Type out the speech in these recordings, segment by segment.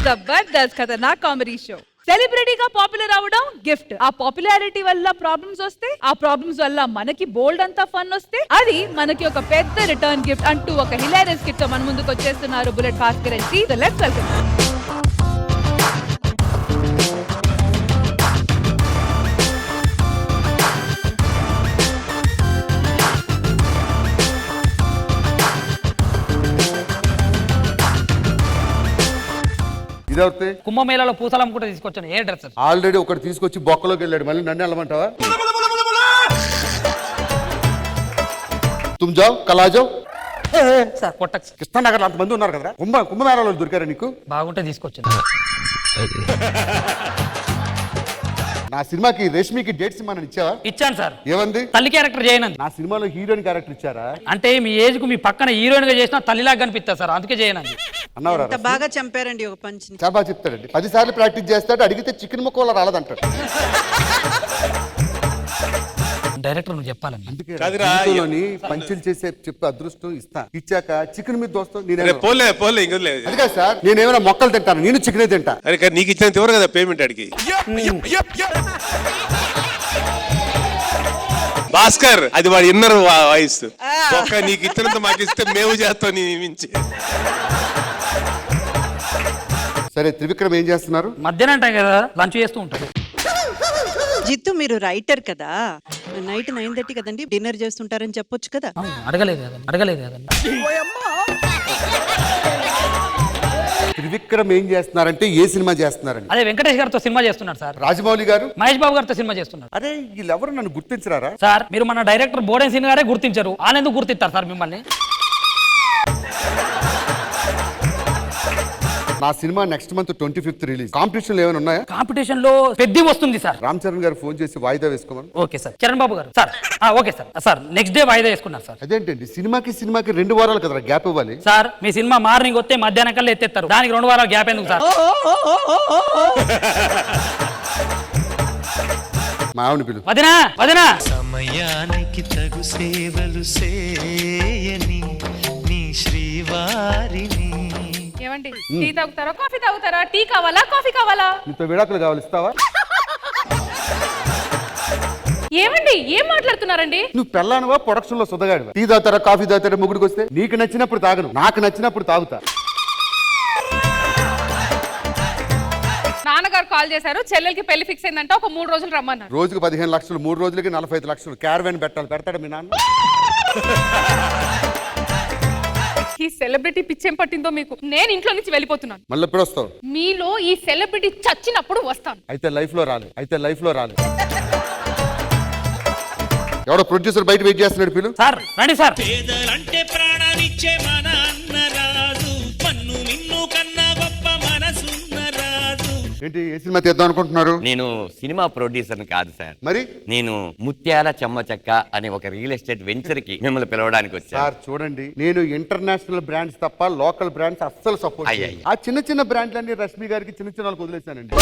Jabardasth Khatarnak comedy show. సెలబ్రిటీగా popular అవడం gift. ఆ పాపులారిటీ వల్ల ప్రాబ్లమ్స్ వస్తే, ఆ ప్రాబ్లమ్స్ వల్ల మనకి బోల్డ్ అంతా ఫన్ వస్తే, అది మనకి ఒక పెద్ద రిటర్న్ గిఫ్ట్ అంటూ ఒక హిలారియస్ గిఫ్ట్ తో మన ముందుకు వచ్చేస్తున్నారు bullet Bhaskar and team. Let's welcome. ఇదవుతే కుంభమేళలో పూసలం కూడా తీసుకొచ్చాను. ఏ డ్రెస్ ఆల్రెడీ ఒకటి తీసుకొచ్చి బొక్కలోకి వెళ్ళాడు, మళ్ళీ నన్ను వెళ్ళమంటావా? తుమ్ జావ్ కల్ ఆ జావ్. సార్ కొట్టకు. కృష్ణానగర్ అంతమంది ఉన్నారు కదా, కుంభమేళాలో దొరికారా నీకు? బాగుంటే తీసుకొచ్చాను. నా సినిమాకి రేష్మికి డేట్స్ ఇమ్మని ఇచ్చావా? ఇచ్చాను సార్. ఏమంది? తల్లి క్యారెక్టర్ చేయనంది. నా సినిమాలో హీరోయిన్ క్యారెక్టర్ ఇచ్చారా? అంటే మీ ఏజ్ కు మీ పక్కన హీరోయిన్ గా చేసినా తల్లిలాగా కనిపిస్తా సార్, అందుకే చేయనండి. అన్నవరా ఎంత బాగా చంపారండి ఒక పంచ్. చాలా బాగా చెప్తాడండి. 10 సార్లు ప్రాక్టీస్ చేస్తాడు, అడిగితే చికెన్ ముక్కలో రాలేదంటాడు. డైరెక్టర్ నువ్వు చెప్పాలండి. అందుకే పంచులు చేసే చెప్పి అదృష్టం ఇస్తా, ఇచ్చాక చికెన్ మీద దోస్తాం. అది కాదు సార్, నేనేమైనా మొక్కలు తింటాను, నేను చికెనే తింటా. నీకు ఇచ్చినంత ఎవరు కదా పేమెంట్ అడిగి. భాస్కర్, అది వాడి ఇన్నర్ వాయిస్. నీకు ఇచ్చినంత మాకు ఇస్తే మేము చేస్తాం. నీ మించి. సరే, త్రివిక్రమ్ ఏం చేస్తున్నారు? మధ్యాహ్నం టైం కదా లంచ్ చేస్తూ ఉంటారు. జిత్తు, మీరు రైటర్ కదా, నైట్ 9:30 కదండి డిన్నర్ చేస్తుంటారని చెప్పొచ్చు కదా. అడగలేదు కదండి. త్రివిక్రమ్ ఏం చేస్తున్నారంటే ఏ సినిమా చేస్తున్నారండి? అదే వెంకటేష్ గారితో సినిమా చేస్తున్నారు సార్. రాజమౌళి గారు మహేష్ బాబు గారితో సినిమా చేస్తున్నారు. అరే, వీళ్ళెవరు నన్ను గుర్తించరారా సార్? మీరు మన డైరెక్టర్ బోడెన్ సీన్ గారే గుర్తించారు, ఆయన ఎందుకు గుర్తిస్తారు సార్ మిమ్మల్ని? నా cinema next month 25th release. Competition ఏమైనా ఉన్నాయా? కాంపిటీషన్ లో పెద్ద వస్తుంది సార్. రామ్ చరణ్ గారు ఫోన్ చేసి వాయిదా వేసుకోమని. Okay sir. చరణ్ బాబు గారు sir, okay sir. Sir next day వాయిదా వేసుకున్నారు సార్. అదేంటండి, సినిమాకి 2 వారాలు కదా గ్యాప్ ఇవ్వాలి సార్. మీ సినిమా మార్నింగ్ వస్తే మధ్యాహ్నం కల్లా ఎత్తేస్తారు, దానికి 2 వారాలు గ్యాప్ ఎందుకు సార్? మా ఆవిడ పిలు. వదినా సమయానికి తగు సేవలు చేయని నీ శ్రీవారిని. ఏమండి, టీ తాగుతారా, కాఫీ తాగుతారా? టీ కావాలా, కాఫీ కావాలా? నీతో విడాకులు కావాలి, ఇస్తావా? ఏమండి, ఏం మాట్లాడుతున్నారండి? నువ్వు పెళ్ళానువా ప్రొడక్షన్ లో సుద్దగాడు? టీ తాగుతారా, కాఫీ తాగుతారా? ముగ్గురికి వస్తే నీకు నచ్చినప్పుడు తాగను, నాకు నచ్చినప్పుడు తాగుతా. నాన్నగారు కాల్ చేశారు, చెల్లెలకి పెళ్లి ఫిక్స్ అయిందంట, ఒక 3 రోజులు రమ్మన్నారు. రోజుకి 15 లక్షలు, 3 రోజులకి 45 లక్షలు. క్యారవాన్ పెట్టాలి, పెడతాడు మీ నాన్న? ఈ సెలబ్రిటీ పిచ్చేం పట్టిందో మీకు. నేను ఇంట్లో నుంచి వెళ్ళిపోతున్నాను. మళ్ళీ ఎప్పుడు వస్తావు? మీలో ఈ సెలబ్రిటీ చచ్చినప్పుడు వస్తాను. అయితే లైఫ్ లో రాలేదు. ఎవడో ప్రొడ్యూసర్ బయట వెయిట్ చేస్తున్నాడు, పిలు. సార్ రండి సార్. పేదలంటే ప్రాణానిచ్చే మన అన్నరాజు, పన్ను నిన్ను కన్నా గొప్ప మనసున్న రాజు. ఏంటి, ఏ సినిమా తీద్దాం అనుకుంటున్నారు? నేను సినిమా ప్రొడ్యూసర్ కాదు సార్. మరి నేను ముత్యాల చెమ్మచక్క అనే ఒక రియల్ ఎస్టేట్ వెంచర్ కి మిమ్మల్ని పిలవడానికి వచ్చాను. సార్ చూడండి, నేను ఇంటర్నేషనల్ బ్రాండ్స్ తప్ప లోకల్ బ్రాండ్స్ అస్సలు సపోర్ట్ చేయను. ఆ చిన్న బ్రాండ్లన్నీ రష్మి గారికి, చిన్న వాళ్ళకి వదిలేశానండి.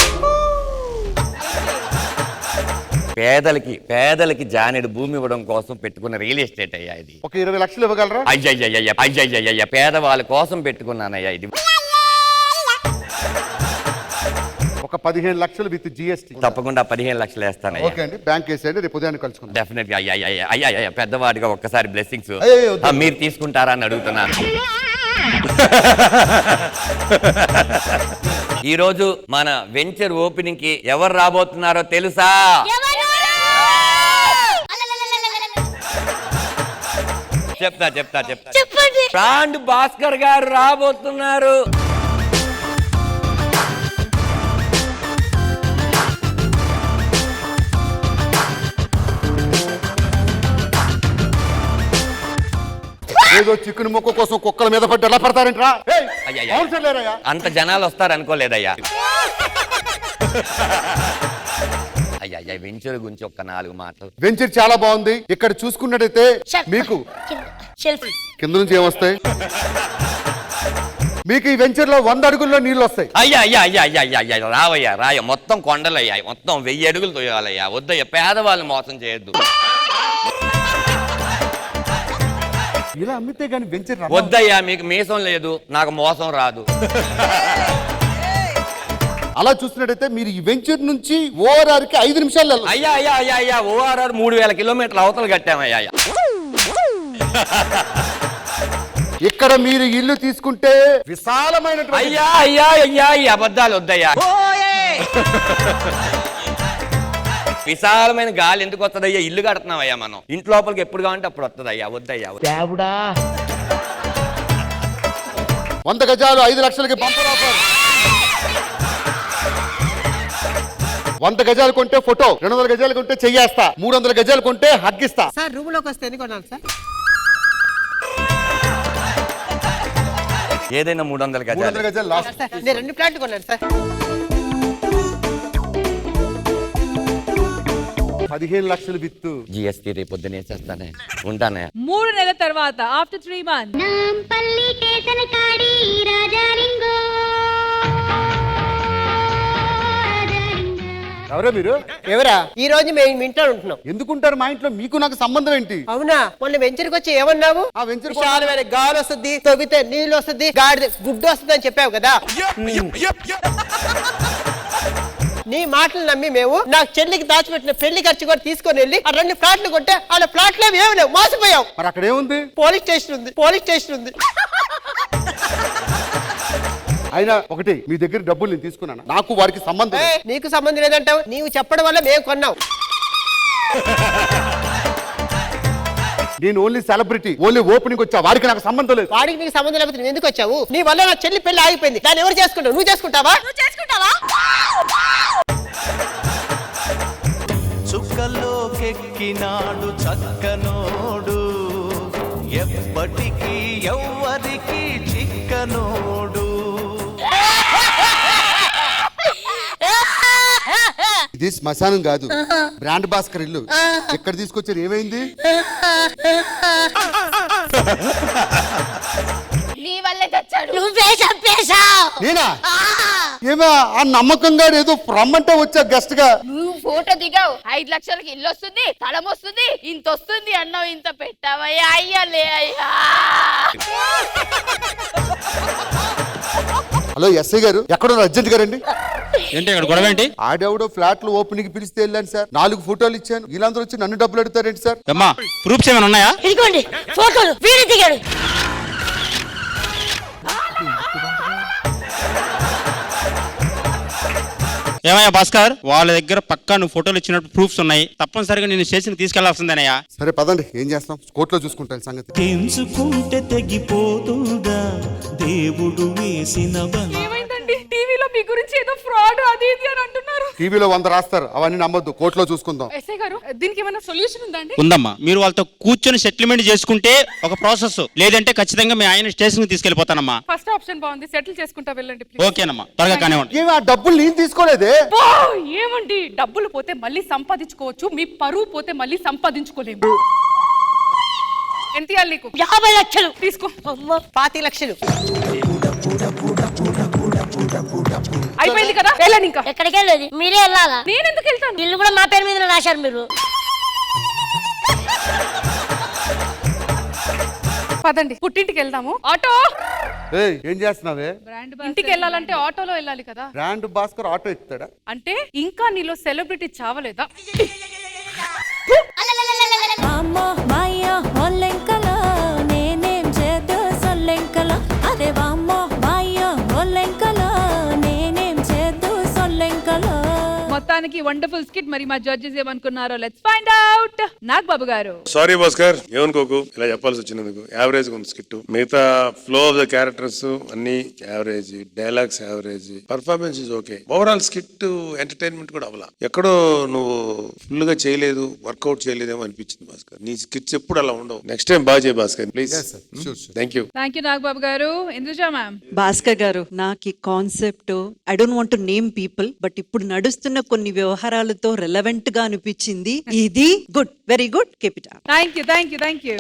పేదలకి జానెడు భూమి ఇవ్వడం కోసం పెట్టుకున్న రియల్ ఎస్టేట్ అయ్యా ఇది. ఒక 20 లక్షలు ఇవ్వగలరా? అయ్యయ్య పేదవాళ్ళ కోసం పెట్టుకున్నానయ్యా ఇది. ఒక 15 లక్షలు విత్ జిఎస్టీ. తప్పకుండా 15 లక్షలు వేస్తాను. ఓకే అండి, బ్యాంక్ వేసేయండి, రేపు ఉదయాన్ని కలుసుకుందాం. డెఫినెట్ గా. అయ్యా పెద్దవాడిగా ఒక్కసారి బ్లెస్సింగ్స్ వద్దు. మీరు తీసుకుంటారా అని అడుగుతున్నాను. ఈ రోజు మన వెంచర్ ఓపెనింగ్ కి ఎవరు రాబోతున్నారో తెలుసా? చెప్తా. బ్రాండ్ భాస్కర్ గారు రాబోతున్నారు. ఏదో చికెన్ ముక్క కోసం కుక్కల మీద పట్టి ఎలా పడతారంటరా? అంత జనాలు వస్తారు అనుకోలేదయ్యా. అయ్యా వెంచర్ గురించి ఒక్క 4 మాటలు. వెంచర్ చాలా బాగుంది. ఇక్కడ చూసుకున్నట్టయితే మీకు కింద నుంచి ఏమొస్తాయి? మీకు ఈ వెంచర్ లో 100 అడుగుల్లో నీళ్లు వస్తాయి. అయ్యా రావయ్యా మొత్తం కొండలయ్యా, మొత్తం 1000 అడుగులు తోయాలయ్యా. వద్దయ్యా, పేదవాళ్ళు మోసం చేయొద్దు. ఇలా అమ్మితే గానీ వెంచర్ వద్దయ్యా, మీకు మీసం లేదు, నాకు మోసం రాదు. అలా చూసినట్టయితే మీరు ఈ వెంచర్ నుంచి ORR కి 5 నిమిషాలు వెళ్ళాలి. అయ్యా ORR 3000 కిలోమీటర్ల అవతల కట్టామయ్యా. ఇక్కడ మీరు ఇల్లు తీసుకుంటే విశాలమైనటువంటి అయ్యా ఈ అబద్ధాలు వద్దయ్యా. విశాలమైన గాలి ఎందుకు వస్తుందయ్యా? ఇల్లు కడుతున్నామయ్యా మనం. ఇంటి లోపలికి ఎప్పుడు కావాలంటే అప్పుడు వస్తుందయ్యా. వద్దయ్యా. 100 గజాలు 5 లక్షలకి బంపర్ ఆఫర్. 100 గజాలు కొంటే ఫోటో, 200 గజాలు కొంటే చెయ్యేస్తా, 300 గజాలు కొంటే హగ్గిస్తా. సార్ రూమ్ లోకి వస్తే ఎన్ని కొనాలి సార్? ఏదైనా 300 గజాలు. 300 గజాలు లాస్ట్. సార్ నేను 2 ప్లాట్లు కొన్నాను సార్. 15 లక్షలు విత్తు. GST రేపు పొద్దున వేసేస్తానే. ఉంటానే. 3 నెలల తర్వాత ఆఫ్టర్ 3 months నాంపల్లి స్టేషన్ కాడి రాజాలింగో. ఎవరా మీరు? ఎవరా? ఈ రోజు మేము మీ ఇంట్లో ఉంటున్నాం. ఎందుకుంటారు మా ఇంట్లో? మీకు నాకు సంబంధం ఏంటి? అవునా? మొన్న వెంచర్కి వచ్చి ఏమన్నావు? ఆ వెంచర్ విశాలమైన గాలి వస్తుంది, తవ్వితే నీళ్ళు వస్తుంది, గాడిద గుడ్డు వస్తుంది అని చెప్పావు కదా. నీ మాటలు నమ్మి మేము నాకు చెల్లికి దాచిపెట్టిన పెళ్లి ఖర్చు కూడా తీసుకొని వెళ్ళి ఆ 2 ఫ్లాట్లు కొంటే ఆ ఫ్లాట్లు ఏమి లేవు, మోసపోయావు. మరి అక్కడ ఏముంది? పోలీస్ స్టేషన్ ఉంది. అయినా ఒకటి, మీ దగ్గర డబ్బులు నేను తీసుకున్నాను, నాకు వారికి సంబంధం లేదు. నీకు సంబంధం లేదంటావు. నీవు చెప్పడం వల్ల మేము కొన్నాం. నేను ఓన్లీ సెలబ్రిటీ, ఓన్లీ ఓపెనింగ్ వచ్చా, వారికి నాకు సంబంధం లేదు. వాడికి నీకు సంబంధం లేకపోతే నువ్వు ఎందుకు వచ్చావు? నీ వల్ల నా చెల్లి పెళ్లి ఆగిపోయింది. దాన్ని ఎవరు చేసుకుంటావు? నువ్వు చేసుకుంటావా? చుక్కలోకెక్కినాడు చక్కనోడు, ఎప్పటికీ ఎవ్వరికి చిక్కనోడు. ఇది శ్మశానం కాదు, బ్రాండ్ భాస్కర్ ఇల్లు. ఎక్కడ తీసుకొచ్చారు? ఏమైంది? నీ వల్లే తెచ్చాడు. నువ్వే చంపేశావు. నేనా? ఏమా ఆ నమ్మకంగా ఏదో రమ్మంటే వచ్చా గెస్ట్ గా. నువ్వు ఫోటో దిగావు, 5 లక్షలకి ఇల్లు వస్తుంది, స్థలం వస్తుంది, ఇంత వస్తుంది అన్నావు, ఇంత పెట్టావయ్యా. అయ్యలే అయ్యా. హలో ఎస్ఐ గారు, ఎక్కడో అర్జెంట్ గారండి. ఏంటి ఇక్కడ గొడవ ఏంటి? ఆడెవడో ఫ్లాట్లు ఓపెనింగ్ పిలిస్తే వెళ్ళాను సార్, 4 ఫోటోలు ఇచ్చాను. వీళ్ళందరూ వచ్చి నన్ను డబ్బులు అడుగుతారేంటి సార్? అమ్మా ప్రూఫ్స్ ఏమైనా ఉన్నాయా? ఇదిగోండి ఫోటోలు, వీడి దిగాడు. ఏమయ్యా భాస్కర్, వాళ్ళ దగ్గర పక్కా నువ్వు ఫోటోలు ఇచ్చినట్టు ప్రూఫ్స్ ఉన్నాయి. తప్పనిసరిగా నేను స్టేషన్ తీసుకెళ్లాల్సిందేనయ్యా. సరే పదండి, ఏం చేస్తాం, కోర్టులో చూసుకుంటాను సంగతి. తెంచుకుంటే తెగిపోతుందా దేవుడు వేసిన బల. ఏమైందండి? టీవీలో మీ గురించి ఏదో ఫ్రాడ్ అది ఇది అని అంటున్నారు. టీవీలో 100 రాస్తారు, అవన్నీ నమ్మొద్దు, కోర్టులో చూసుకుందాం. ఎస్ఐ గారు, దీనికి ఏమైనా సొల్యూషన్ ఉందా అండి? ఉందమ్మా, మీరు వాళ్ళతో కూర్చొని సెటిల్మెంట్ చేసుకుంటే ఒక ప్రాసెస్, లేదంటే ఖచ్చితంగా మీ ఆయన స్టేషన్ కి తీసుకెళ్లిపోతానమ్మా. ఫస్ట్ ఆప్షన్ బాగుంది, సెటిల్ చేసుకుంటా వెళ్ళండి ప్లీజ్. ఓకేనమ్మా, త్వరగా కానివ్వండి. ఏమి ఆ డబ్బులు నేను తీసుకోలేదే. ఏమండి, డబ్బులు పోతే మళ్ళీ సంపాదించుకోవచ్చు, మీ పరువు పోతే మళ్ళీ సంపాదించుకోలేము. ఎంత ఇవ్వాలి నీకు? 50 లక్షలు తీసుకో. 25 లక్షలు. అయిపోయింది కదా, వెళ్ళండి. ఇంకా ఎక్కడికి వెళ్ళేది? మీరే వెళ్ళాలా? నేను ఎందుకు వెళ్తాను? ఇల్లు కూడా మా పేరు మీద రాశారు మీరు. పదండి, పుట్టింటికి వెళ్దాము. ఆటో. ఏయ్, ఏం చేస్తున్నావే? ఇంటికి వెళ్ళాలంటే ఆటోలో వెళ్ళాలి కదా. బ్రాండ్ భాస్కర్ ఆటో ఎక్కుతాడా? అంటే ఇంకా నీలో సెలబ్రిటీ చావలేదా? అమ్మో మాయా ఒల్లెంకల నేనేం చేద్దు సొల్లెంకల అదే వామ్మో మాయా ఒల్లెంకల నేనేం చేద్దు సొల్లెంకల. మొత్తానికి వండర్ఫుల్ స్కిట్. మరి మా జడ్జెస్ ఏమనుకున్నారో let's find out. Nag Babu garu. Sorry Bhaskar, ఏమనుకోకు, ఇలా చెప్పాల్సి వచ్చినందుకు. యావరేజ్ ఉంది స్కిట్. మిగతా ఫ్లో ఆఫ్ ద క్యారెక్టర్స్ అన్ని average, dialogues average, performance is okay. Overall skit entertainment కూడా అవ్వాల. ఎక్కడో నువ్వు ఫుల్ గా చేయలేదు, వర్కౌట్ చేయలేదేమో అనిపించింది భాస్కర్. నీ స్కిట్స్ ఎప్పుడు అలా ఉండవు. నెక్స్ట్ టైం బాగా చేయి Bhaskar please. Thank you. Thank you Nag Babu garu. Indraja ma'am. Bhaskar garu, నాకు ఈ concept I don't want to name people, but ఇప్పుడు నడుస్తున్న కొన్ని వ్యవహారాలతో రెలవెంట్ గా అనిపించింది. ఇది good, very good, keep it up. Thank you.